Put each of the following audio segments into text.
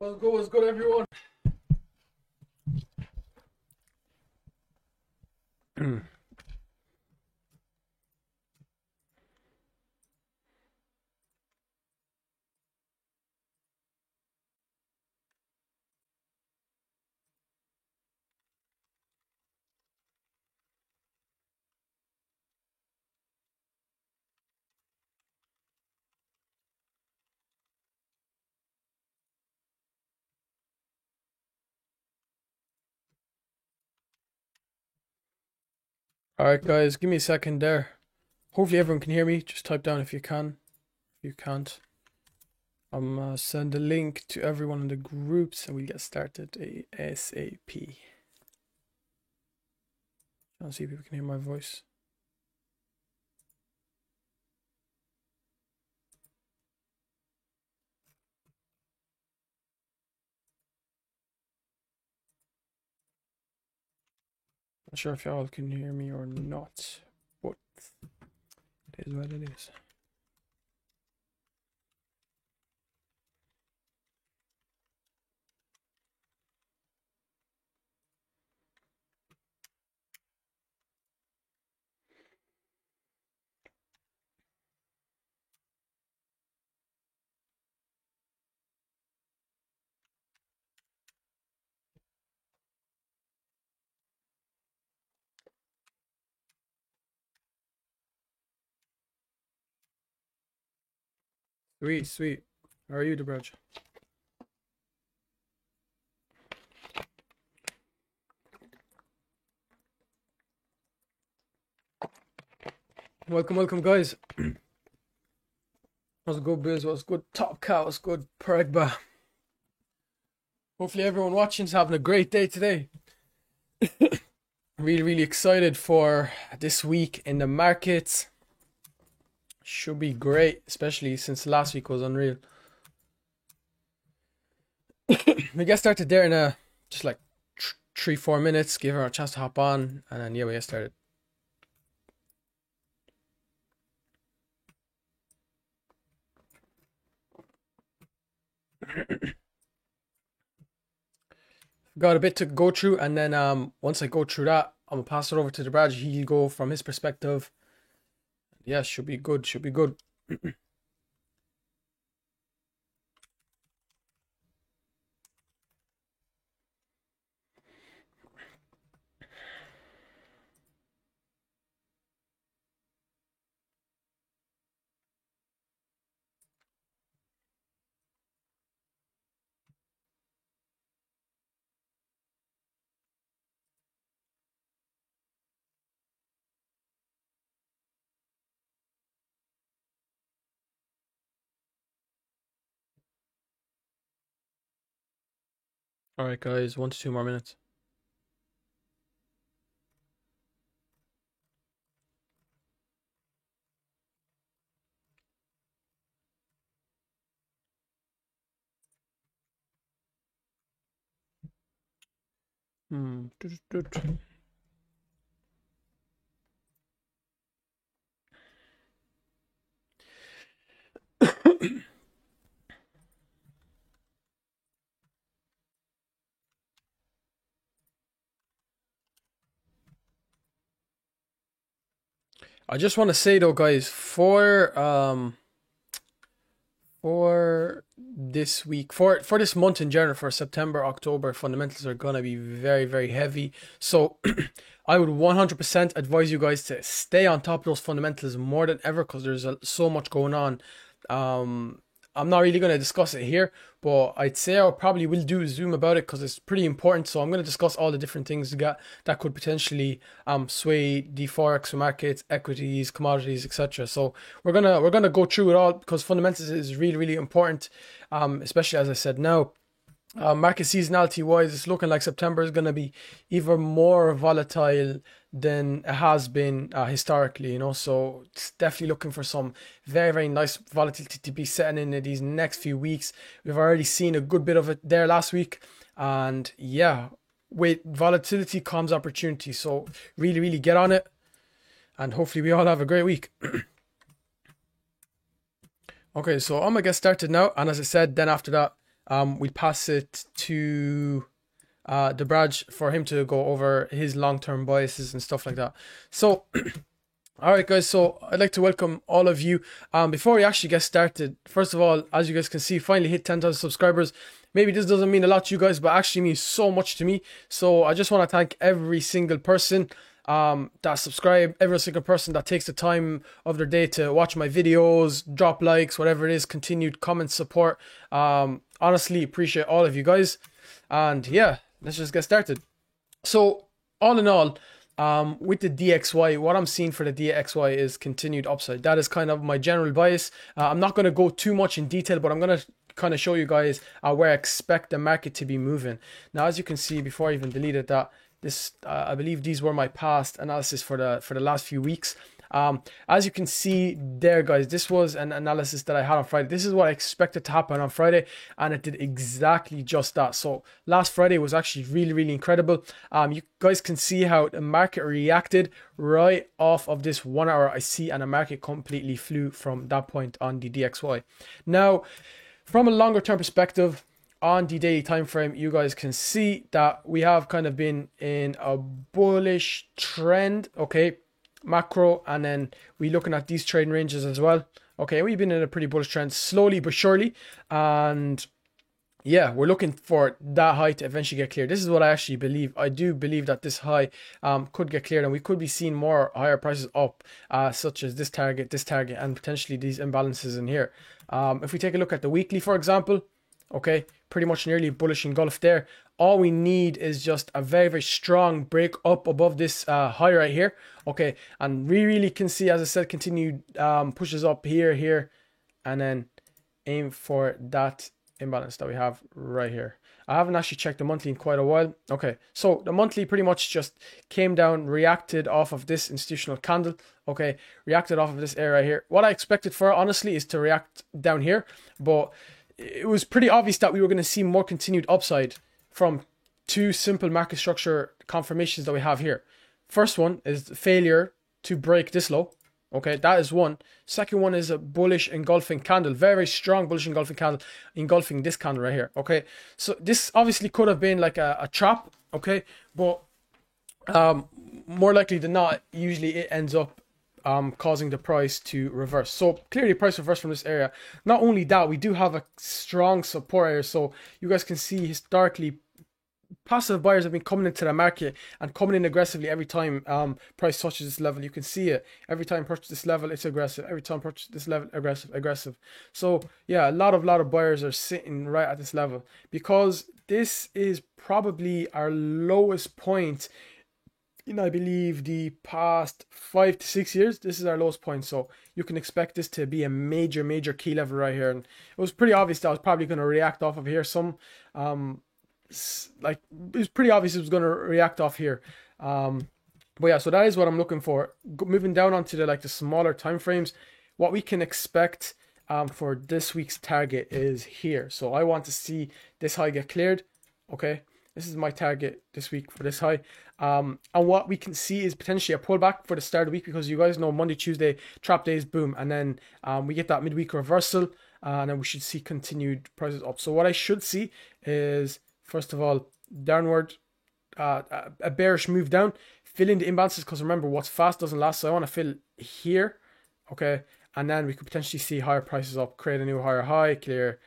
What's good, everyone? Alright, guys, give me a second there. Hopefully, everyone can hear me. Just type down if you can. If you can't, I'm send a link to everyone in the groups and we'll get started ASAP. I'll see if people can hear my voice. Not sure if y'all can hear me or not, but it is what it is. Sweet, sweet. How are you, Debraj? Welcome, guys. What's good, Biz? What's good, Top Cat? What's good, Pergba? Hopefully, everyone watching is having a great day today. Really excited for this week in the markets. Should be great, especially since last week was unreal. We get started there in just like 3-4 minutes. Give her a chance to hop on, and then yeah, we get started. Got a bit to go through, and then once I go through that, I'm gonna pass it over to the Brad. He'll go from his perspective. Yeah, should be good. Should be good. All right, guys, 1 to 2 more minutes. I just want to say though, guys, for this week, for this month in general, for September, October, fundamentals are gonna be very heavy. So I would 100% advise you guys to stay on top of those fundamentals more than ever because there's so much going on. I'm not really going to discuss it here, but I'd say I probably will do a Zoom about it because it's pretty important. So I'm going to discuss all the different things that could potentially sway the forex markets, equities, commodities, etc. So we're gonna go through it all because fundamentals is really important, especially as I said now. Market seasonality wise, it's looking like September is going to be even more volatile than it has been historically, so it's definitely looking for some very nice volatility to be setting in these next few weeks. We've already seen a good bit of it there last week, and yeah, with volatility comes opportunity, so really get on it, and hopefully we all have a great week. Okay, so I'm gonna get started now, and as I said, then after that we'll pass it to Debraj for him to go over his long-term biases and stuff like that. So, all right, guys. So I'd like to welcome all of you. Before we actually get started, first of all, as you guys can see, finally hit 10,000 subscribers. Maybe this doesn't mean a lot to you guys, but actually means so much to me. So I just want to thank every single person that subscribe, every single person that takes the time of their day to watch my videos, drop likes, whatever it is, continued comment support. Honestly, appreciate all of you guys. And yeah, let's just get started. So all in all, with the DXY, what I'm seeing for the DXY is continued upside. That is kind of my general bias. I'm not going to go too much in detail, but I'm going to kind of show you guys where I expect the market to be moving. Now, as you can see, before I even deleted that, this I believe these were my past analysis for the last few weeks. As you can see there, guys, this was an analysis that I had on Friday. This is what I expected to happen on Friday, and it did exactly just that. So last Friday was actually really, really incredible. You guys can see how the market reacted right off of this 1 hour I see, and the market completely flew from that point on the DXY. Now, from a longer term perspective, on the daily time frame, you guys can see that we have kind of been in a bullish trend, okay, macro, and then we're looking at these trading ranges as well. Okay, we've been in a pretty bullish trend slowly but surely, and yeah, we're looking for that high to eventually get cleared. This is what I actually believe. I do believe that this high could get cleared, and we could be seeing more higher prices up, such as this target, and potentially these imbalances in here. If we take a look at the weekly, for example, okay, pretty much nearly bullish engulf there. All we need is just a very, very strong break up above this high right here. Okay, and we really can see, as I said, continued pushes up here, and then aim for that imbalance that we have right here. I haven't actually checked the monthly in quite a while. Okay, so the monthly pretty much just came down, reacted off of this institutional candle. Okay, reacted off of this area right here. What I expected for it, honestly, is to react down here, but it was pretty obvious that we were going to see more continued upside from two simple market structure confirmations that we have here. First one is the failure to break this low. Okay, that is one. Second one is a bullish engulfing candle, very strong bullish engulfing candle, engulfing this candle right here. Okay, so this obviously could have been like a trap. Okay, but more likely than not, usually it ends up causing the price to reverse. So clearly price reverse from this area. Not only that, we do have a strong support area. So you guys can see historically, passive buyers have been coming into the market and coming in aggressively every time price touches this level. You can see it every time purchase this level, it's aggressive. Every time purchase this level, aggressive. So yeah, a lot of buyers are sitting right at this level because this is probably our lowest point in, I believe, the past 5 to 6 years. This is our lowest point, so you can expect this to be a major key level right here. And it was pretty obvious that I was probably going to react off of here. Like, it was pretty obvious it was going to react off here. But yeah, so that is what I'm looking for. Moving down onto the smaller time frames, what we can expect for this week's target is here. So I want to see this high get cleared. Okay, this is my target this week for this high. And what we can see is potentially a pullback for the start of the week, because you guys know Monday, Tuesday, trap days, boom. And then we get that midweek reversal, and then we should see continued prices up. So what I should see is, first of all, downward, a bearish move down, fill in the imbalances, because remember, what's fast doesn't last. So I want to fill here, okay? And then we could potentially see higher prices up, create a new higher high, clear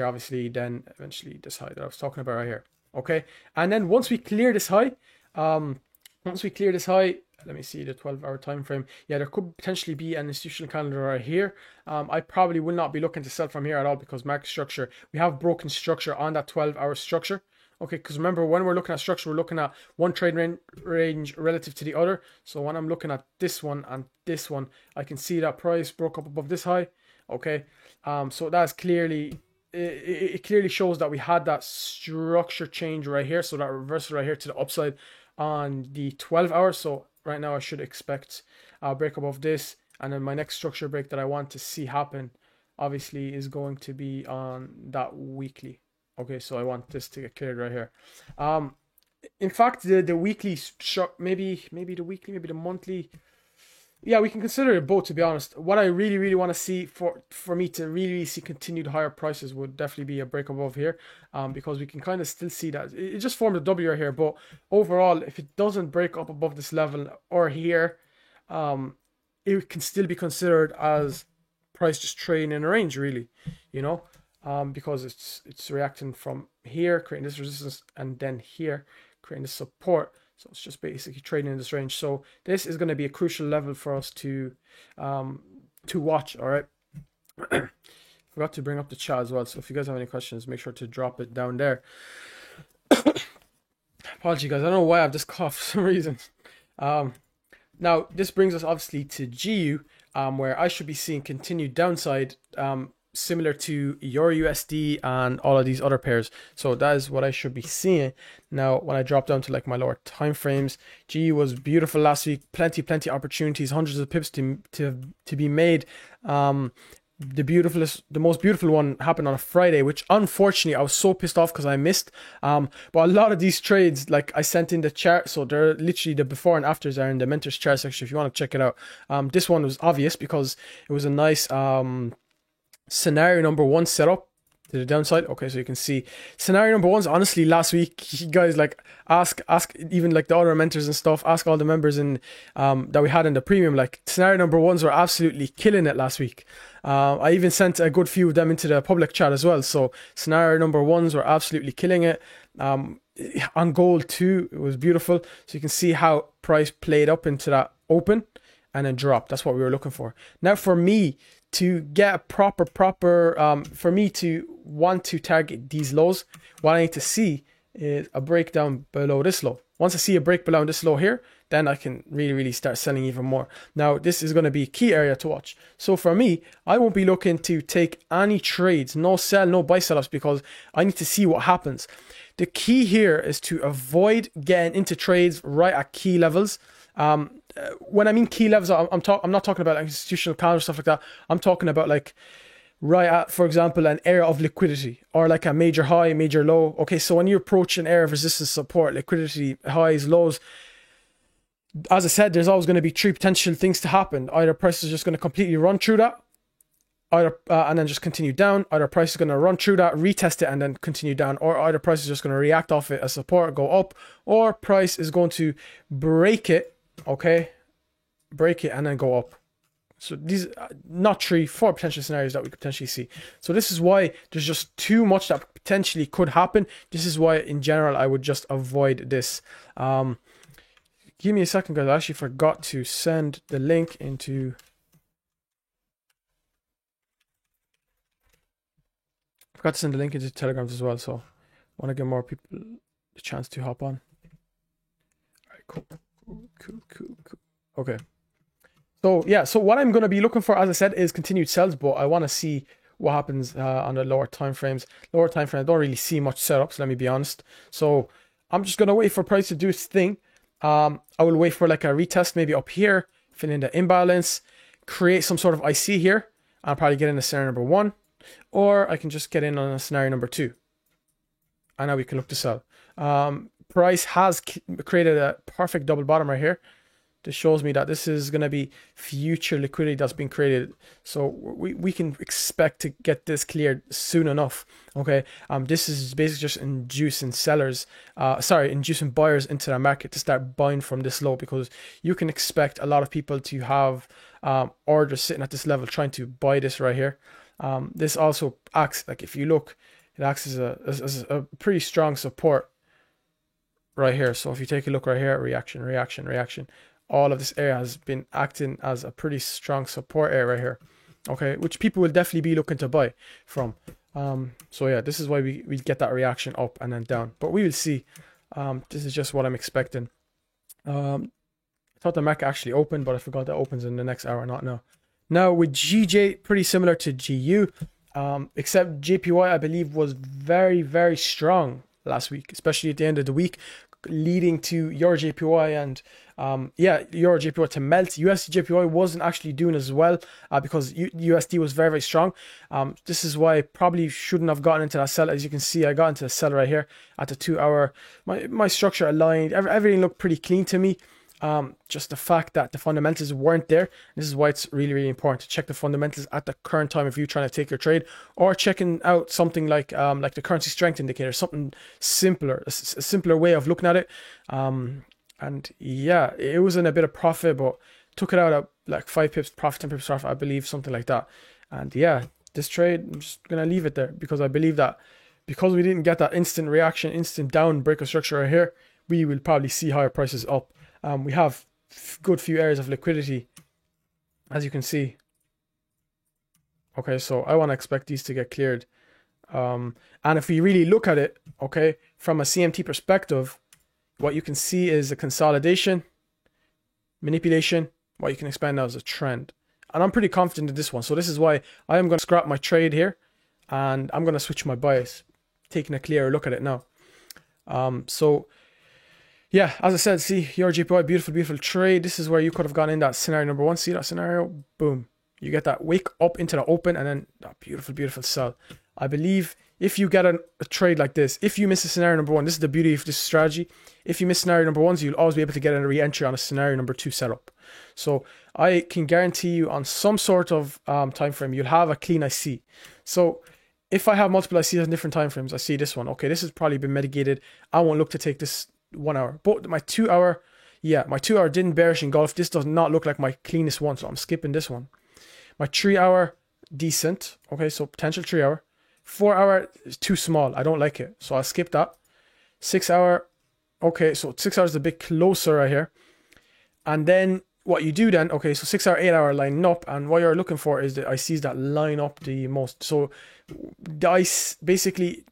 obviously, then eventually this high that I was talking about right here. Okay, and then once we clear this high, let me see the 12-hour time frame. Yeah, there could potentially be an institutional candle right here. I probably will not be looking to sell from here at all, because market structure, we have broken structure on that 12-hour structure. Okay, because remember, when we're looking at structure, we're looking at one trade range relative to the other. So when I'm looking at this one and this one, I can see that price broke up above this high. Okay, so that's clearly, it clearly shows that we had that structure change right here. So that reversal right here to the upside on the 12-hour. So right now I should expect a break above this, and then my next structure break that I want to see happen obviously is going to be on that weekly. Okay, so I want this to get cleared right here. In fact, the weekly maybe the weekly, maybe the monthly. Yeah, we can consider it both. To be honest, what I really, really want to see for me to really, really see continued higher prices would definitely be a break above here, because we can kind of still see that it just formed a W right here. But overall, if it doesn't break up above this level or here, um, it can still be considered as price just trading in a range, really, you know, because it's reacting from here, creating this resistance, and then here, creating this support. So it's just basically trading in this range. So this is going to be a crucial level for us to watch. All right. Forgot to bring up the chat as well. So if you guys have any questions, make sure to drop it down there. Apology, guys. I don't know why I have this cough for some reason. Now this brings us obviously to GU, where I should be seeing continued downside, similar to your USD and all of these other pairs. So that is what I should be seeing. Now, when I drop down to like my lower time frames, GU was beautiful last week. Plenty opportunities, hundreds of pips to be made. The most beautiful one happened on a Friday, which unfortunately I was so pissed off because I missed. But a lot of these trades, like I sent in the chart, so they're literally the before and afters are in the mentors chart section if you want to check it out. This one was obvious because it was a nice scenario number one setup to the downside. Okay, so you can see scenario number one's honestly last week, you guys, like ask even like the other mentors and stuff, ask all the members in that we had in the premium, like scenario number ones were absolutely killing it last week. I even sent a good few of them into the public chat as well. So scenario number ones were absolutely killing it. On gold too, it was beautiful. So you can see how price played up into that open and then drop. That's what we were looking for. Now for me to get a proper for me to want to target these lows, what I need to see is a breakdown below this low. Once I see a break below this low here, then I can really start selling even more. Now this is going to be a key area to watch. So for me, I won't be looking to take any trades, no sell, no buy setups, because I need to see what happens. The key here is to avoid getting into trades right at key levels. When I mean key levels, I'm not talking about like institutional count or stuff like that. I'm talking about like right at, for example, an area of liquidity or like a major high, major low. Okay, so when you approach an area of resistance, support, liquidity, highs, lows, as I said, there's always going to be three potential things to happen. Either price is just going to completely run through that, either and then just continue down. Either price is going to run through that, retest it, and then continue down, or either price is just going to react off it as support, go up, or price is going to break it. Okay, break it and then go up. So these not 4 potential scenarios that we could potentially see. So this is why there's just too much that potentially could happen. This is why in general I would just avoid this. Give me a second, guys. I actually forgot to send the link into Telegrams as well, so I want to give more people the chance to hop on. All right, cool. Okay. So yeah, so what I'm going to be looking for, as I said, is continued sells, but I want to see what happens on the lower time frames. I don't really see much setups, let me be honest. So I'm just going to wait for price to do its thing. I will wait for like a retest maybe up here, fill in the imbalance, create some sort of IC here. I'll probably get in a scenario number 1, or I can just get in on a scenario number 2. And now we can look to sell. Price has created a perfect double bottom right here. This shows me that this is going to be future liquidity that's been created. So we can expect to get this cleared soon enough. Okay. This is basically just inducing inducing buyers into the market to start buying from this low, because you can expect a lot of people to have orders sitting at this level trying to buy this right here. This also acts like, if you look, it acts as a pretty strong support right here. So if you take a look right here, reaction. All of this area has been acting as a pretty strong support area right here. Okay, which people will definitely be looking to buy from. So yeah, this is why we get that reaction up and then down. But we will see. This is just what I'm expecting. I thought the market actually opened, but I forgot that opens in the next hour, not now. Now with GJ, pretty similar to GU, except JPY I believe was very strong last week, especially at the end of the week, leading to your JPY and your JPY to melt. USD JPY wasn't actually doing as well because USD was very strong. This is why I probably shouldn't have gotten into that sell. As you can see, I got into the sell right here at the 2 hour. My structure aligned, everything looked pretty clean to me. just the fact that the fundamentals weren't there. This is why it's really, really important to check the fundamentals at the current time if you're trying to take your trade, or checking out something like the currency strength indicator, something simpler, a simpler way of looking at it. And yeah, it was in a bit of profit, but took it out at like 5 pips profit, 10 pips profit, I believe, something like that. And yeah, this trade, I'm just gonna leave it there because I believe that because we didn't get that instant reaction, instant down break of structure right here, we will probably see higher prices up. We have good few areas of liquidity, as you can see. Okay, so I want to expect these to get cleared. And if we really look at it, okay, from a CMT perspective, what you can see is a consolidation, manipulation. What you can expect now is a trend. And I'm pretty confident in this one. So this is why I am going to scrap my trade here. And I'm going to switch my bias, taking a clearer look at it now. So yeah, as I said, see, EUR/JPY, beautiful, beautiful trade. This is where you could have gone in that scenario number 1. See that scenario? Boom. You get that wake up into the open and then that beautiful, beautiful sell. I believe if you get a trade like this, if you miss a scenario number 1, this is the beauty of this strategy. If you miss scenario number 1, you'll always be able to get a re-entry on a scenario number 2 setup. So I can guarantee you on some sort of time frame, you'll have a clean IC. So if I have multiple ICs on different time frames, I see this one. Okay, this has probably been mitigated. I won't look to take this 1 hour. But my 2 hour, yeah, my 2 hour didn't bearish engulf. This does not look like my cleanest one, so I'm skipping this one. My 3 hour, decent. Okay, so potential 3 hour. 4 hour is too small. I don't like it, so I'll skip that. 6 hour, okay, so 6 hours is a bit closer right here. And then what you do then, okay, so 6 hour, 8 hour line up, and what you're looking for is the ICs that line up the most. So the ICE, basically,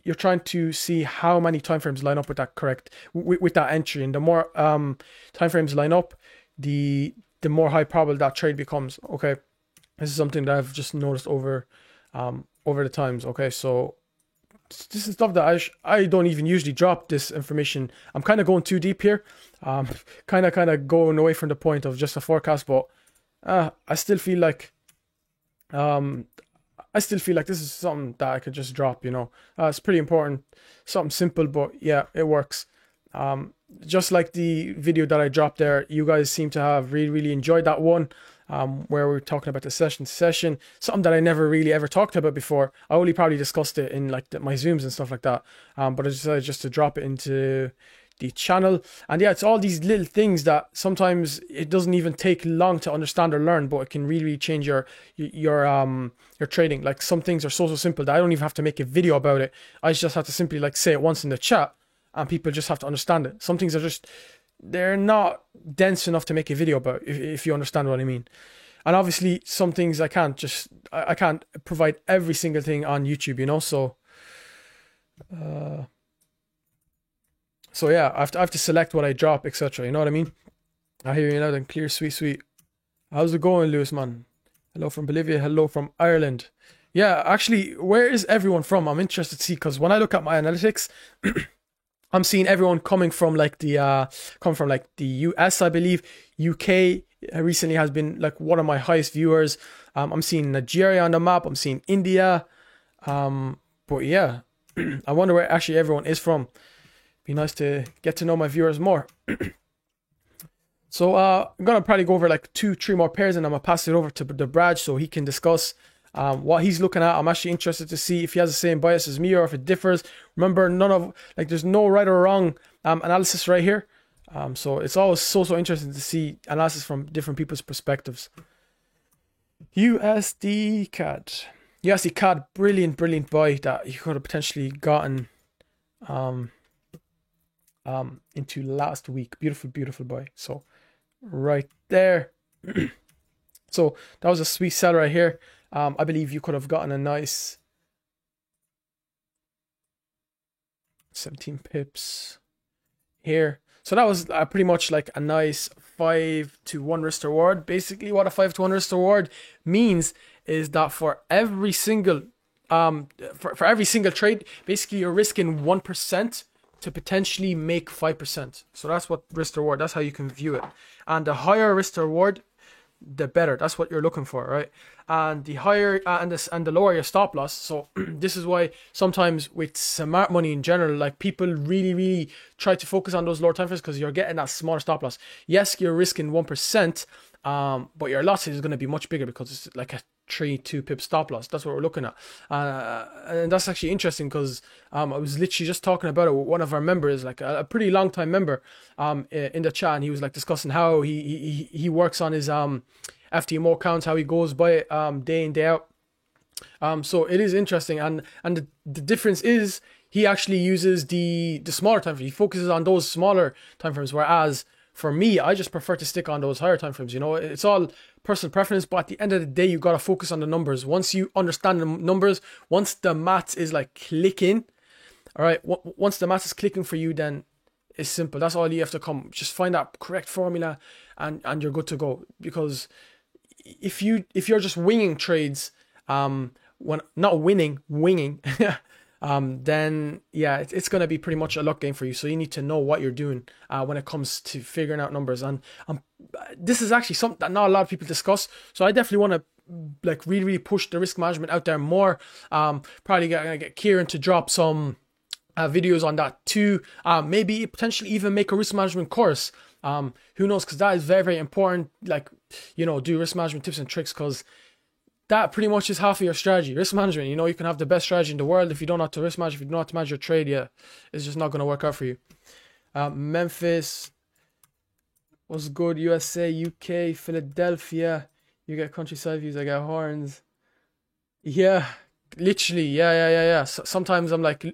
you're trying to see how many time frames line up with that correct, with that entry. And the more time frames line up, the more high probable that trade becomes. Okay, this is something that I've just noticed over the times. Okay, so this is stuff that I don't even usually drop this information. I'm kind of going too deep here, kind of going away from the point of just a forecast, but I still feel like this is something that I could just drop, you know. It's pretty important, something simple, but yeah, it works. Just like the video that I dropped there, you guys seem to have really enjoyed that one, where we're talking about the session to session, something that I never really ever talked about before. I only probably discussed it in like my Zooms and stuff like that, but I decided just to drop it into the channel. And yeah, it's all these little things that sometimes it doesn't even take long to understand or learn, but it can really change your trading. Like some things are so simple that I don't even have to make a video about it. I just have to simply like say it once in the chat and people just have to understand it. Some things are just, they're not dense enough to make a video about, if you understand what I mean. And obviously some things I can't provide every single thing on YouTube, you know. So yeah, I have to select what I drop, etc. You know what I mean? I hear you loud and clear, sweet. How's it going, Lewis, man? Hello from Bolivia, hello from Ireland. Yeah, actually, where is everyone from? I'm interested to see, because when I look at my analytics, I'm seeing everyone coming from like the US, I believe. UK recently has been like one of my highest viewers. I'm seeing Nigeria on the map. I'm seeing India. But yeah, I wonder where actually everyone is from. Be nice to get to know my viewers more. So I'm gonna probably go over like 2-3 more pairs, and I'm gonna pass it over to the Brad so he can discuss what he's looking at. I'm actually interested to see if he has the same bias as me or if it differs. Remember, there's no right or wrong analysis right here. So it's always so interesting to see analysis from different people's perspectives. USD CAD, brilliant buy that you could have potentially gotten into last week. Beautiful buy. So right there. So that was a sweet sell right here. I believe you could have gotten a nice 17 pips here. So that was pretty much like a nice 5-to-1 risk reward. Basically, what a 5-to-1 risk reward means is that for every single for every single trade, basically you're risking 1% to potentially make 5%. So that's what risk reward. That's how you can view it. And the higher risk reward, the better. That's what you're looking for, right? And the higher and the lower your stop loss. So this is why sometimes with smart money in general, like people really try to focus on those lower time frames because you're getting that smaller stop loss. Yes, you're risking 1%, but your loss is going to be much bigger because it's like a 2 pip stop loss. That's what we're looking at, and that's actually interesting because I was literally just talking about it with one of our members, like a pretty long time member, in the chat, and he was like discussing how he works on his FTMO accounts, how he goes by it day in day out. So it is interesting, and the difference is he actually uses the smaller time frame. He focuses on those smaller time frames, whereas for me, I just prefer to stick on those higher time frames. You know, it's all personal preference, but at the end of the day, you got to focus on the numbers. Once you understand the numbers, once the maths is like clicking, all right, once the maths is clicking for you, then it's simple. That's all you have to come. Just find that correct formula and you're good to go. Because if you're just winging trades, when not winning, winging, then yeah, it's going to be pretty much a luck game for you. So you need to know what you're doing when it comes to figuring out numbers. And this is actually something that not a lot of people discuss. So I definitely want to like really push the risk management out there more. Probably gonna get Kieran to drop some videos on that too. Maybe potentially even make a risk management course. Who knows? Because that is very important. Like, you know, do risk management tips and tricks, because that pretty much is half of your strategy. Risk management, you know, you can have the best strategy in the world. If you don't know how to risk manage, if you don't know how to manage your trade, yeah, it's just not going to work out for you. Memphis was good. USA, UK, Philadelphia. You get countryside views, I get horns. Yeah, literally, yeah. So, sometimes I'm like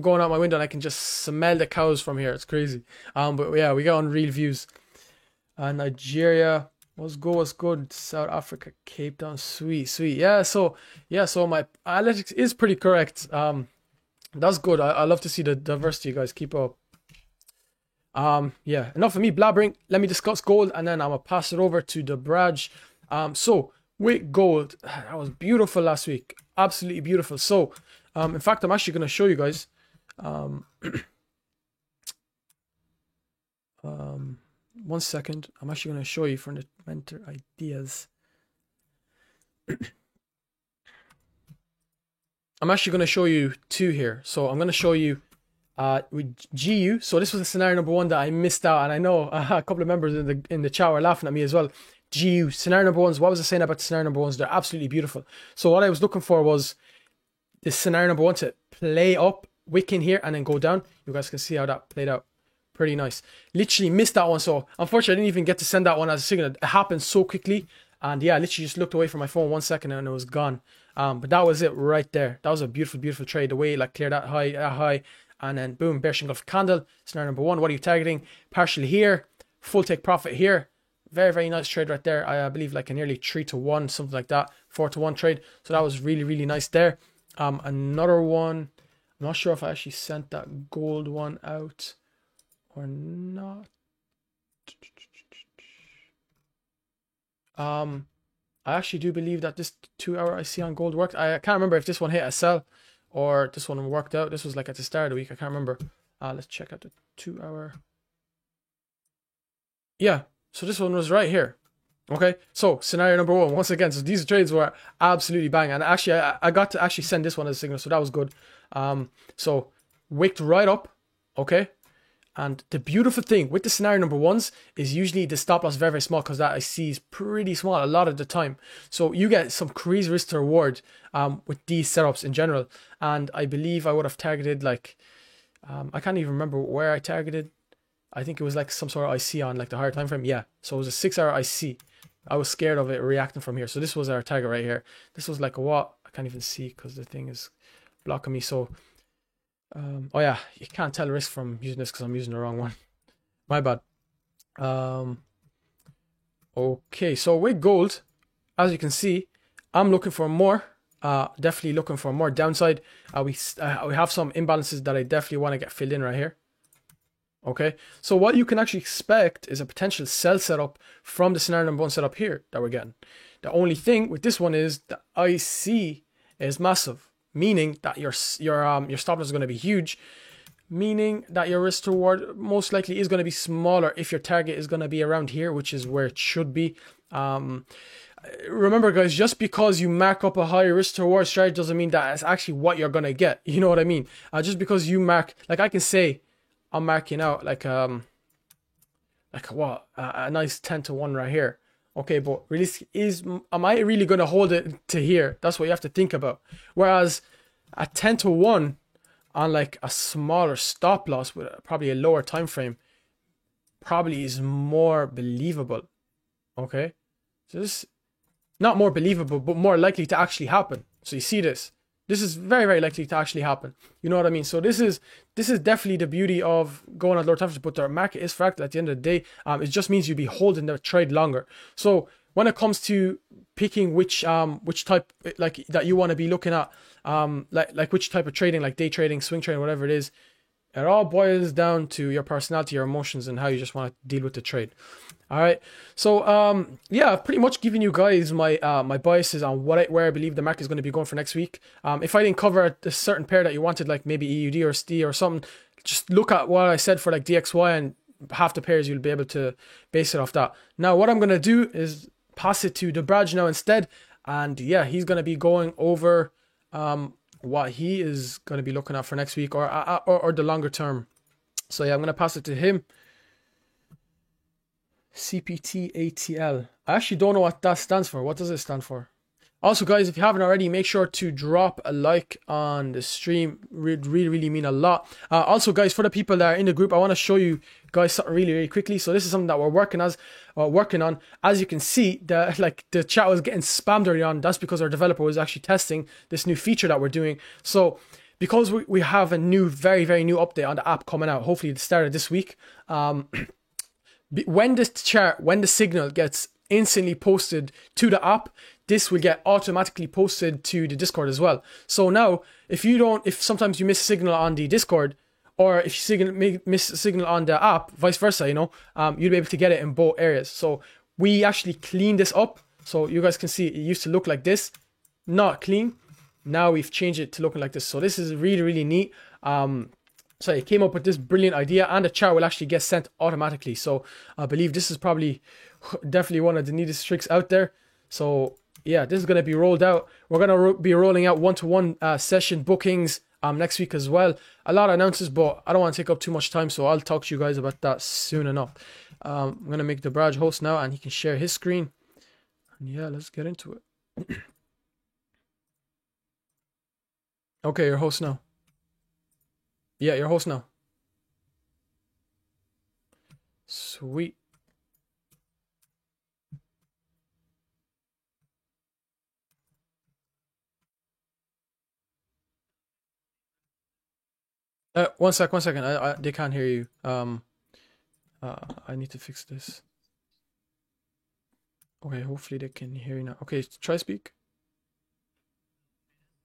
going out my window and I can just smell the cows from here. It's crazy. But yeah, we got unreal views. Nigeria. What's good? South Africa, Cape Town, sweet. Yeah, so my analytics is pretty correct. That's good. I love to see the diversity, you guys. Keep up. Yeah, enough of me blabbering. Let me discuss gold, and then I'm gonna pass it over to the Braj. So with gold, that was beautiful last week. Absolutely beautiful. So, in fact, I'm actually gonna show you guys. One second. I'm actually going to show you from the mentor ideas. I'm actually going to show you two here. So I'm going to show you with GU. So this was the scenario number 1 that I missed out, and I know a couple of members in the chat were laughing at me as well. GU scenario number 1s. What was I saying about the scenario number 1s? They're absolutely beautiful. So what I was looking for was this scenario number 1 to play up, wick in here, and then go down. You guys can see how that played out. Pretty nice. Literally missed that one, so unfortunately I didn't even get to send that one as a signal. It happened so quickly, and yeah, I literally just looked away from my phone 1 second and it was gone. But that was it right there. That was a beautiful trade. The way it like cleared that high, and then boom, bearish engulf candle. Scenario number 1. What are you targeting? Partial here, full take profit here. Very nice trade right there. I believe like a nearly 3-to-1, something like that, 4-to-1 trade. So that was really nice there. Another one. I'm not sure if I actually sent that gold one out or not. I actually do believe that this 2-hour I see on gold worked. I can't remember if this one hit a sell or this one worked out. This was like at the start of the week. I can't remember. Let's check out the 2-hour. Yeah, so this one was right here. Okay, so scenario number 1 once again. So these trades were absolutely bang, and actually I got to actually send this one as a signal, so that was good. So wicked right up. Okay. And the beautiful thing with the scenario number 1s is usually the stop loss very small, because that I see is pretty small a lot of the time. So you get some crazy risk to reward with these setups in general. And I believe I would have targeted like, I can't even remember where I targeted. I think it was like some sort of IC on like the higher time frame. Yeah, so it was a 6-hour IC. I was scared of it reacting from here. So this was our target right here. This was like a what? I can't even see because the thing is blocking me. So oh yeah, you can't tell risk from using this because I'm using the wrong one. My bad. Okay, so with gold, as you can see, I'm looking for more. Definitely looking for more downside. We have some imbalances that I definitely want to get filled in right here. Okay, so what you can actually expect is a potential sell setup from the scenario number 1 setup here that we're getting. The only thing with this one is the IC is massive, meaning that your stop loss is going to be huge, meaning that your risk to reward most likely is going to be smaller if your target is going to be around here, which is where it should be. Remember, guys, just because you mark up a high risk to reward strategy doesn't mean that it's actually what you're gonna get. You know what I mean? Just because you mark, like I can say, I'm marking out like what a nice 10-1 right here. Okay, but really, am I really gonna hold it to here? That's what you have to think about. Whereas a 10-1 on like a smaller stop loss with probably a lower time frame probably is more believable. Okay, so this not more believable, but more likely to actually happen. So you see this. This is very, very likely to actually happen. You know what I mean? So this is definitely the beauty of going at lower time frames, but the market is fractal at the end of the day. It just means you'll be holding the trade longer. So when it comes to picking which type like that you want to be looking at, like which type of trading, like day trading, swing trading, whatever it is, it all boils down to your personality, your emotions, and how you just want to deal with the trade. All right. So yeah, pretty much giving you guys my my biases on where I believe the market is going to be going for next week. If I didn't cover a certain pair that you wanted, like maybe EUD or ST or something, just look at what I said for like DXY and half the pairs you'll be able to base it off that. Now what I'm going to do is pass it to Debraj now instead, and yeah, he's going to be going over what he is going to be looking at for next week or the longer term. So yeah, I'm going to pass it to him. CPT-ATL. I actually don't know what that stands for. What does it stand for? Also, guys, if you haven't already, make sure to drop a like on the stream. Really mean a lot. Also, guys, for the people that are in the group, I want to show you guys something really quickly. So this is something that we're working on. As you can see, the chat was getting spammed early on. That's because our developer was actually testing this new feature that we're doing. So because we have a new, very new update on the app coming out, hopefully at the start of this week. When the signal gets instantly posted to the app, this will get automatically posted to the Discord as well. So now, if sometimes you miss a signal on the Discord, or if you miss a signal on the app, vice versa, you'll be able to get it in both areas. So we actually cleaned this up. So you guys can see it used to look like this, not clean. Now we've changed it to looking like this. So this is really neat. So he came up with this brilliant idea, and the chart will actually get sent automatically. So I believe this is definitely one of the neatest tricks out there. So yeah, this is going to be rolled out. We're going to be rolling out one-to-one session bookings next week as well. A lot of announcements, but I don't want to take up too much time, so I'll talk to you guys about that soon enough. I'm going to make Debraj host now, and he can share his screen. And yeah, let's get into it. Okay, you're host now. Yeah, your host now. Sweet. One second. They can't hear you. I need to fix this. Okay, hopefully they can hear you now. Okay, try speak.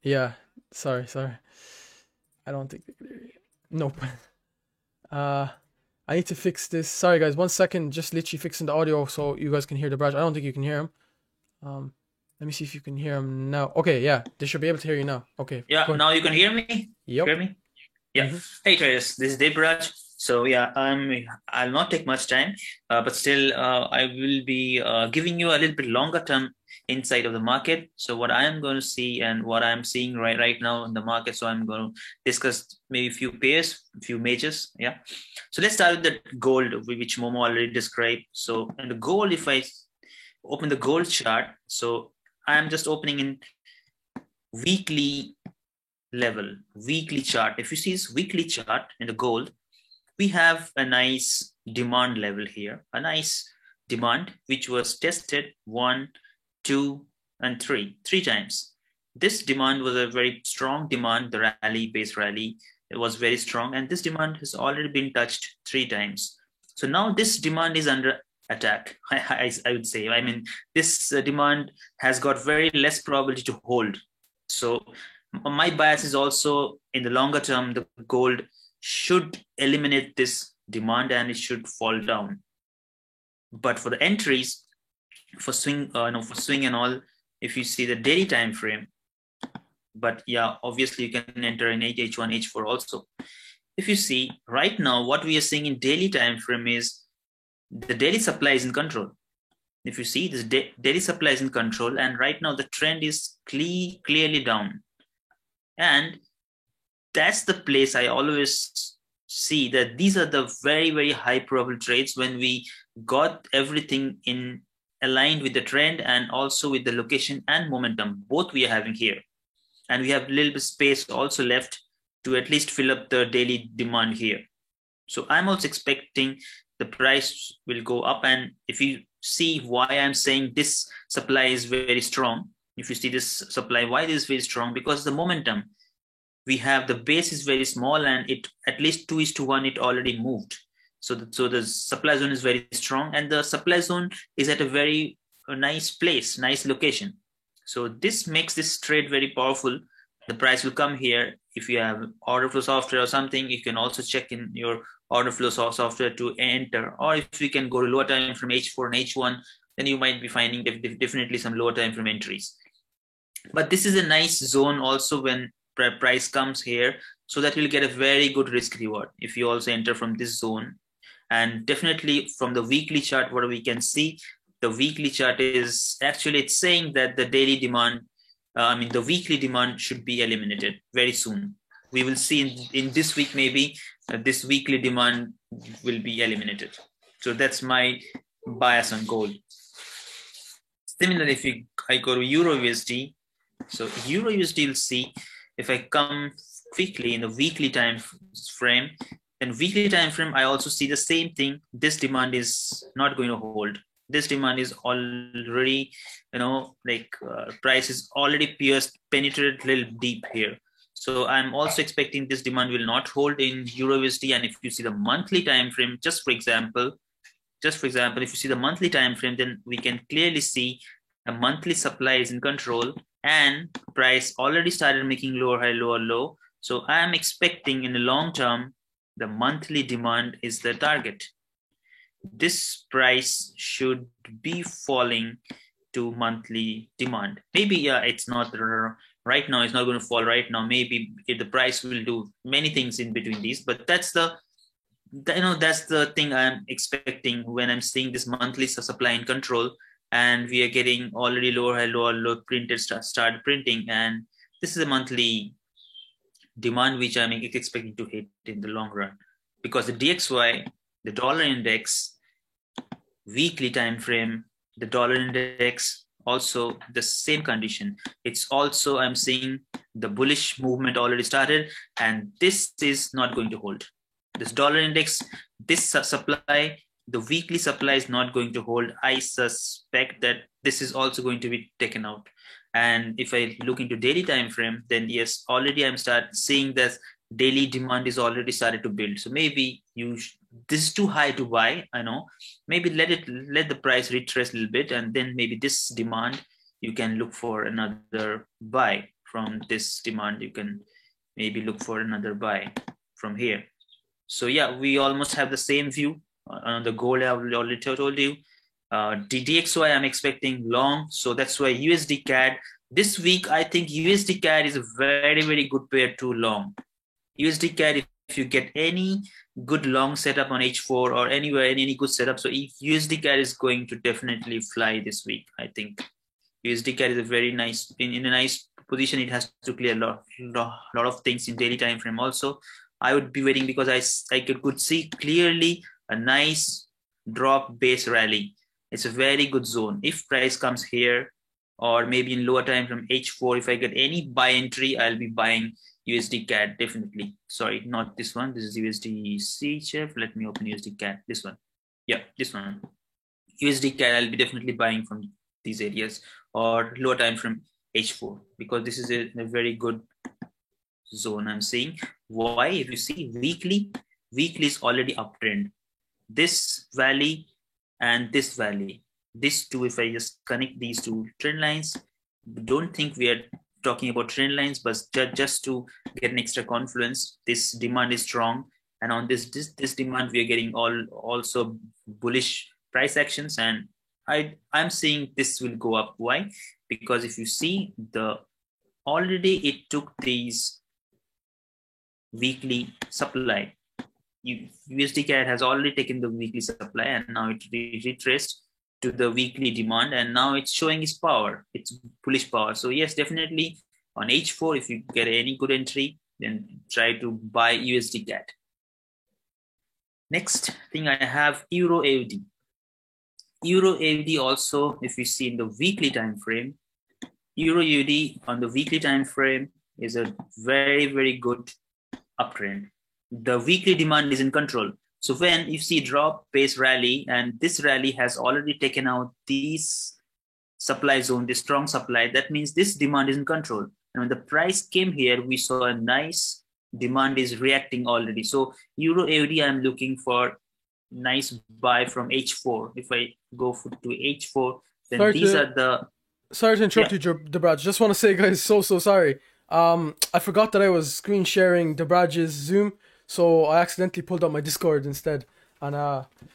Yeah, sorry. I don't think they can hear you. Nope. I need to fix this. Sorry guys, 1 second. Just literally fixing the audio so you guys can hear Debraj. I don't think you can hear him. Let me see if you can hear him now. Okay, yeah, they should be able to hear you now. Okay. Yeah, now you can hear me. Yep. Hear me? Yeah. Hey traders, this is Debraj. So yeah, I'll not take much time, but still I will be giving you a little bit longer term insight of the market. So what I am going to see and what I'm seeing right now in the market. So I'm going to discuss maybe a few pairs, a few majors. Yeah. So let's start with the gold, which Momo already described. So in the gold, if I open the gold chart, so I'm just opening in weekly level, weekly chart. If you see this weekly chart in the gold, we have a nice demand level here, a nice demand which was tested 1, 2, and 3 times. This demand was a very strong demand. The base rally, it was very strong, and this demand has already been touched 3 times. So now this demand is under attack. I would say. I mean, this demand has got very less probability to hold. So my bias is also in the longer term, the gold should eliminate this demand and it should fall down. But for the entries, for swing and all, if you see the daily time frame, but yeah, obviously you can enter in H1, H4 also. If you see right now, what we are seeing in daily time frame is the daily supply is in control. if you see this daily supply is in control, and right now the trend is clearly down. And that's the place I always see that these are the very, very high probable trades when we got everything in aligned with the trend and also with the location and momentum, both we are having here. And we have a little bit space also left to at least fill up the daily demand here. So I'm also expecting the price will go up. And if you see why I'm saying this supply is very strong, if you see this supply, why it is very strong, because the momentum, we have the base is very small and it at least 2:1, it already moved. So the supply zone is very strong and the supply zone is at a very nice place, nice location. So this makes this trade very powerful. The price will come here. If you have order flow software or something, you can also check in your order flow software to enter. Or if you can go to lower time from H4 and H1, then you might be finding definitely some lower time from entries. But this is a nice zone also when price comes here, so that you'll get a very good risk reward if you also enter from this zone. And definitely from the weekly chart, what we can see, the weekly chart is actually, it's saying that the daily demand, the weekly demand should be eliminated very soon. We will see in this week, maybe this weekly demand will be eliminated. So that's my bias on gold. Similarly, if I go to Euro USD, so Euro USD will see, if I come quickly in the weekly time frame, then weekly time frame, I also see the same thing. This demand is not going to hold. This demand is already, price is already penetrated a little deep here. So I'm also expecting this demand will not hold in Euro USD. And if you see the monthly time frame, just for example, if you see the monthly time frame, then we can clearly see a monthly supply is in control and price already started making lower high, lower low. So I am expecting in the long term, the monthly demand is the target. This price should be falling to monthly demand. Maybe it's not right now. It's not going to fall right now. Maybe the price will do many things in between these, but that's the thing I'm expecting when I'm seeing this monthly supply in control, and we are getting already lower high, lower low printed start printing, and this is a monthly demand which I'm expecting to hit in the long run, because the DXY, the dollar index, weekly time frame, the dollar index, also the same condition. It's also, I'm seeing the bullish movement already started, and this is not going to hold. This dollar index, this supply, the weekly supply is not going to hold. I suspect that this is also going to be taken out. And if I look into daily time frame, then yes, already I'm start seeing that daily demand is already started to build. So maybe this is too high to buy. I know. Maybe let the price retrace a little bit, and then maybe this demand you can look for another buy from this demand. You can maybe look for another buy from here. So yeah, we almost have the same view on the gold. I already told you. DXY I'm expecting long, so that's why USD CAD this week. I think USD CAD is a very, very good pair to long. USD CAD, if you get any good long setup on H4 or anywhere in any good setup, so if USD CAD is going to definitely fly this week. I think USD CAD is a very nice in a nice position. It has to clear a lot of things in daily time frame. Also, I would be waiting because I could see clearly a nice drop base rally. It's a very good zone. If price comes here, or maybe in lower time from H4, if I get any buy entry, I'll be buying USD CAD definitely. Sorry, not this one. This is USD CHF. Let me open USD CAD. This one. Yeah, this one. USD CAD, I'll be definitely buying from these areas or lower time from H4, because this is a very good zone I'm seeing. Why? If you see weekly is already uptrend. This valley and this valley, these two, if I just connect these two trend lines, don't think we are talking about trend lines, but just to get an extra confluence, this demand is strong, and on this demand we are getting also bullish price actions, and I'm seeing this will go up. Why? Because if you see already it took these weekly supply. USD CAD has already taken the weekly supply, and now it retraced to the weekly demand, and now it's showing its power, its bullish power. So yes, definitely on H4, if you get any good entry, then try to buy USD CAD. Next thing I have Euro AUD. Euro AUD also, if you see in the weekly time frame, Euro AUD on the weekly time frame is a very, very good uptrend. The weekly demand is in control. So when you see drop, base rally, and this rally has already taken out these supply zone, this strong supply, that means this demand is in control. And when the price came here, we saw a nice demand is reacting already. So Euro AUD, I'm looking for nice buy from H4. If I go to H4, then these are the... Sorry to interrupt you, Debraj. Just want to say, guys, so sorry. I forgot that I was screen sharing Debraj's Zoom, so I accidentally pulled up my Discord instead. And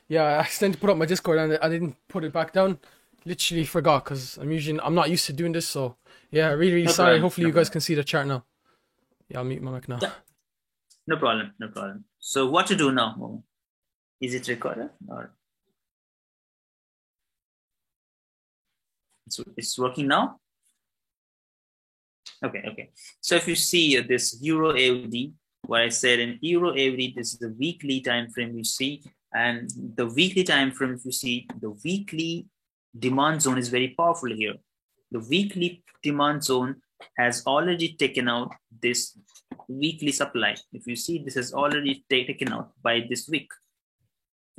yeah, I accidentally put up my Discord and I didn't put it back down. Literally forgot because I'm not used to doing this. So yeah, really No sorry. problem. Hopefully you guys can see the chart now. Yeah, I'll mute my mic now. No problem. So what to do now? Is it recorded or it's working now? Okay. So if you see this Euro AUD, what I said in Euro AUD, this is the weekly time frame you see, and the weekly time frame, if you see, the weekly demand zone is very powerful here. The weekly demand zone has already taken out this weekly supply. If you see, this has already taken out by this week.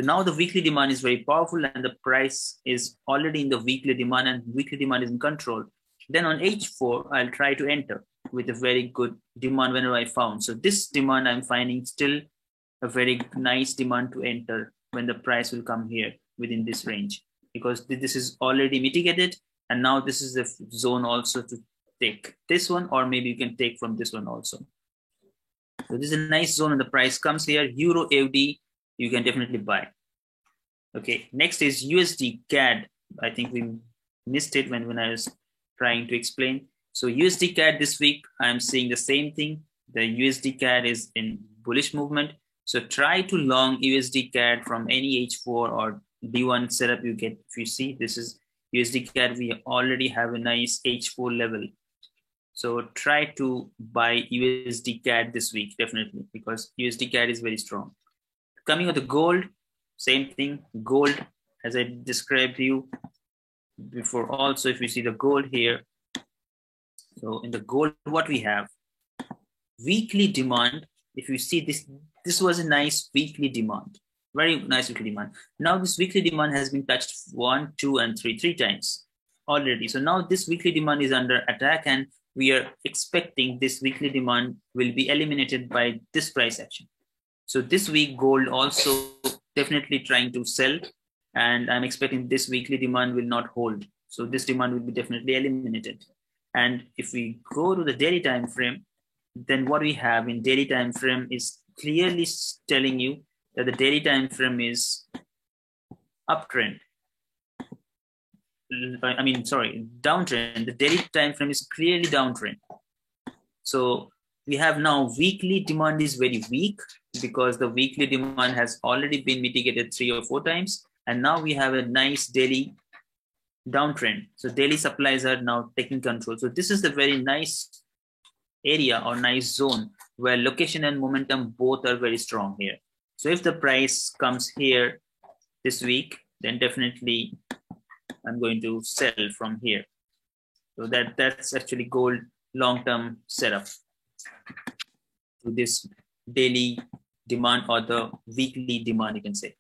So now the weekly demand is very powerful and the price is already in the weekly demand and weekly demand is in control. Then on H4, I'll try to enter with a very good demand whenever I found. So this demand I'm finding still a very nice demand to enter when the price will come here within this range, because this is already mitigated. And now this is the zone also to take this one, or maybe you can take from this one also. So this is a nice zone and the price comes here. Euro AUD, you can definitely buy. Okay, next is USD CAD. I think we missed it when I was trying to explain. So USD CAD this week, I'm seeing the same thing. The USD CAD is in bullish movement. So try to long USD CAD from any H4 or D1 setup you get. If you see, this is USD CAD. We already have a nice H4 level. So try to buy USD CAD this week, definitely, because USD CAD is very strong. Coming on the gold, same thing. Gold, as I described to you before also, if you see the gold here. So in the gold, what we have, weekly demand. If you see this was a nice weekly demand, very nice weekly demand. Now this weekly demand has been touched 1, 2, and 3 times already. So now this weekly demand is under attack and we are expecting this weekly demand will be eliminated by this price action. So this week, gold also definitely trying to sell, and I'm expecting this weekly demand will not hold. So this demand will be definitely eliminated. And if we go to the daily time frame, then what we have in daily time frame is clearly telling you that the daily time frame is uptrend. Downtrend. The daily time frame is clearly downtrend. So we have now weekly demand is very weak because the weekly demand has already been mitigated 3 or 4 times. And now we have a nice daily downtrend. So daily supplies are now taking control. So this is a very nice area or nice zone where location and momentum both are very strong here. So if the price comes here this week, then definitely I'm going to sell from here. So that's actually gold long-term setup to this daily demand or the weekly demand, you can say.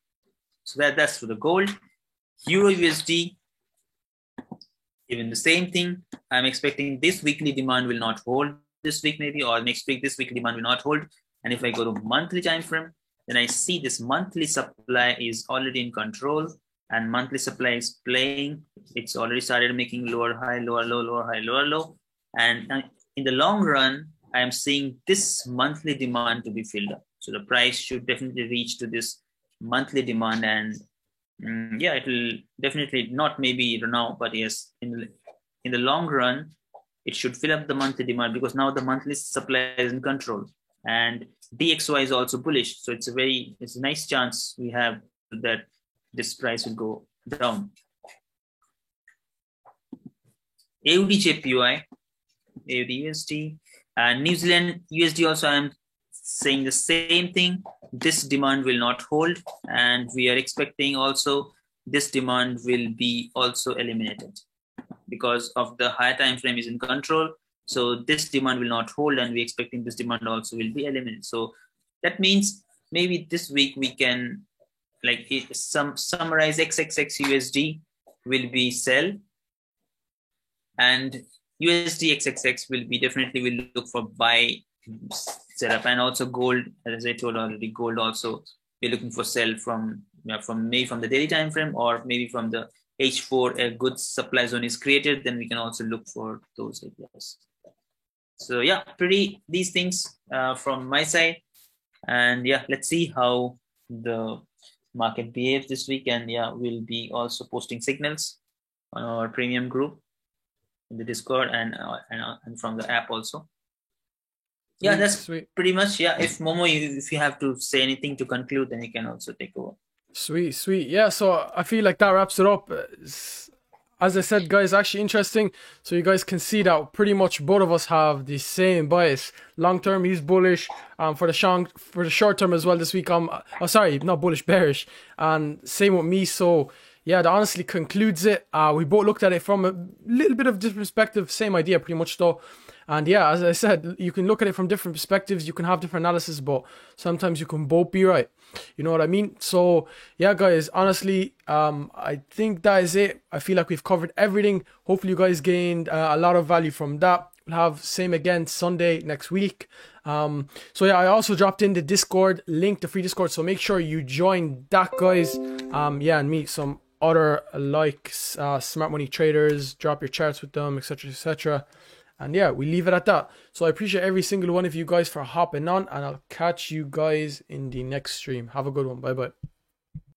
So that's for the gold. Euro USD, even the same thing. I'm expecting this weekly demand will not hold this week maybe, or next week this weekly demand will not hold. And if I go to monthly time frame, then I see this monthly supply is already in control and monthly supply is playing. It's already started making lower high, lower low, lower high, lower low. And in the long run, I am seeing this monthly demand to be filled up. So the price should definitely reach to this monthly demand, and yeah, it will definitely not maybe now, but yes, in the long run, it should fill up the monthly demand because now the monthly supply is in control, and DXY is also bullish. So it's a nice chance we have that this price will go down. AUD USD, and New Zealand USD also I'm saying the same thing. This demand will not hold, and we are expecting also this demand will be also eliminated because of the higher time frame is in control. So this demand will not hold, and we're expecting this demand also will be eliminated. So that means maybe this week we can like summarize XXX USD will be sell, and USD XXX will be definitely will look for buy setup, and also gold, as I told already, gold also we're looking for sell from maybe from the daily time frame, or maybe from the H4 a good supply zone is created, then we can also look for those areas. So yeah, pretty these things from my side, and yeah, let's see how the market behaves this week, and yeah, we'll be also posting signals on our premium group in the Discord and from the app also. Yeah, that's pretty much. Yeah, if Momo, if you have to say anything to conclude, then you can also take over. Sweet. Yeah, so I feel like that wraps it up. As I said, guys, actually interesting. So you guys can see that pretty much both of us have the same bias. Long term, he's bullish. For the short term as well this week, sorry, not bullish, bearish. And same with me. So yeah, that honestly concludes it. We both looked at it from a little bit of different perspective. Same idea, pretty much though. And yeah, as I said, you can look at it from different perspectives. You can have different analysis, but sometimes you can both be right. You know what I mean? So yeah, guys, honestly, I think that is it. I feel like we've covered everything. Hopefully you guys gained a lot of value from that. We'll have same again Sunday next week. So yeah, I also dropped in the Discord link, the free Discord. So make sure you join that, guys. Yeah, and meet some other smart money traders. Drop your charts with them, etc., etc. And yeah, we leave it at that. So I appreciate every single one of you guys for hopping on, and I'll catch you guys in the next stream. Have a good one. Bye bye.